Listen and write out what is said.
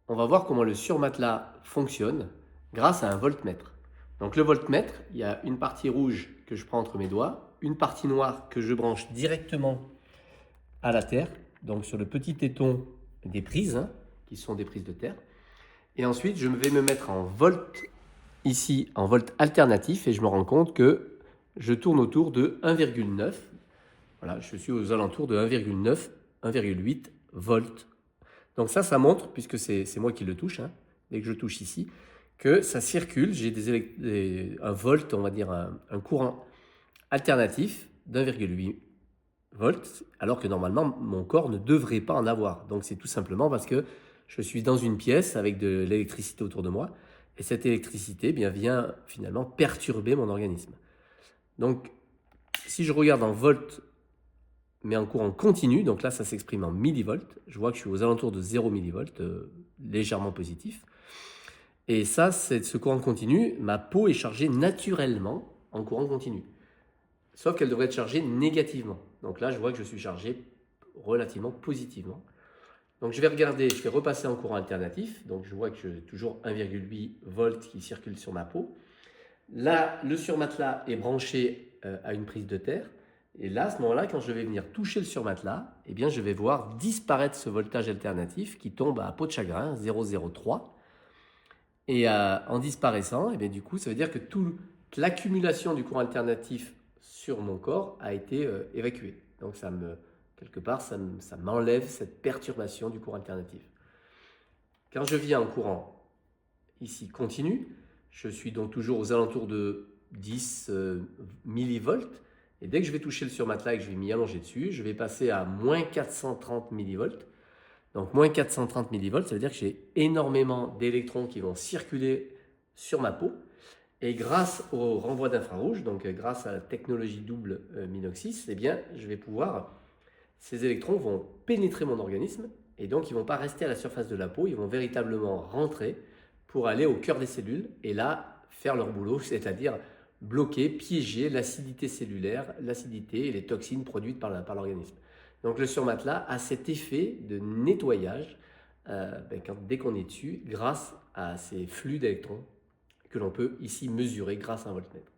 on va voir comment le surmatelas fonctionne grâce à un voltmètre. Donc le voltmètre, il y a une partie rouge que je prends entre mes doigts, une partie noire que je branche directement à la terre, donc sur le petit téton des prises, qui sont des prises de terre. Et ensuite, je vais me mettre en volt, ici en volt alternatif, et je me rends compte que je tourne autour de 1,9. Voilà, je suis aux alentours de 1,9, 1,8 volts. Donc ça montre, puisque c'est moi qui le touche, dès que je touche ici, que ça circule, j'ai un volt, on va dire un courant alternatif d'1,8 volts, alors que normalement mon corps ne devrait pas en avoir. Donc c'est tout simplement parce que je suis dans une pièce avec de l'électricité autour de moi, et cette électricité vient finalement perturber mon organisme. Donc si je regarde en volts, mais en courant continu, donc là ça s'exprime en millivolts, je vois que je suis aux alentours de 0 millivolts, légèrement positif. Et ça, c'est ce courant continu, ma peau est chargée naturellement en courant continu. Sauf qu'elle devrait être chargée négativement. Donc là, je vois que je suis chargé relativement positivement. Donc je vais regarder, je vais repasser en courant alternatif. Donc je vois que j'ai toujours 1,8 volts qui circule sur ma peau. Là, le surmatelas est branché à une prise de terre. Et là, à ce moment-là, quand je vais venir toucher le surmatelas, eh bien, je vais voir disparaître ce voltage alternatif qui tombe à peau de chagrin, 0,03. Et en disparaissant, eh bien, du coup, ça veut dire que toute l'accumulation du courant alternatif sur mon corps a été évacuée. Donc, quelque part, ça m'enlève cette perturbation du courant alternatif. Quand je viens en courant ici continu, je suis donc toujours aux alentours de 10 millivolts. Et dès que je vais toucher le surmatelas et que je vais m'y allonger dessus, je vais passer à moins 430 millivolts. Donc moins 430 millivolts, ça veut dire que j'ai énormément d'électrons qui vont circuler sur ma peau. Et grâce au renvoi d'infrarouge, donc grâce à la technologie double Minoxys, eh bien, ces électrons vont pénétrer mon organisme et donc ils ne vont pas rester à la surface de la peau, ils vont véritablement rentrer pour aller au cœur des cellules et là faire leur boulot, c'est-à-dire bloquer, piéger l'acidité cellulaire, l'acidité et les toxines produites par l'organisme. Donc le surmatelas a cet effet de nettoyage dès qu'on est dessus grâce à ces flux d'électrons que l'on peut ici mesurer grâce à un voltmètre.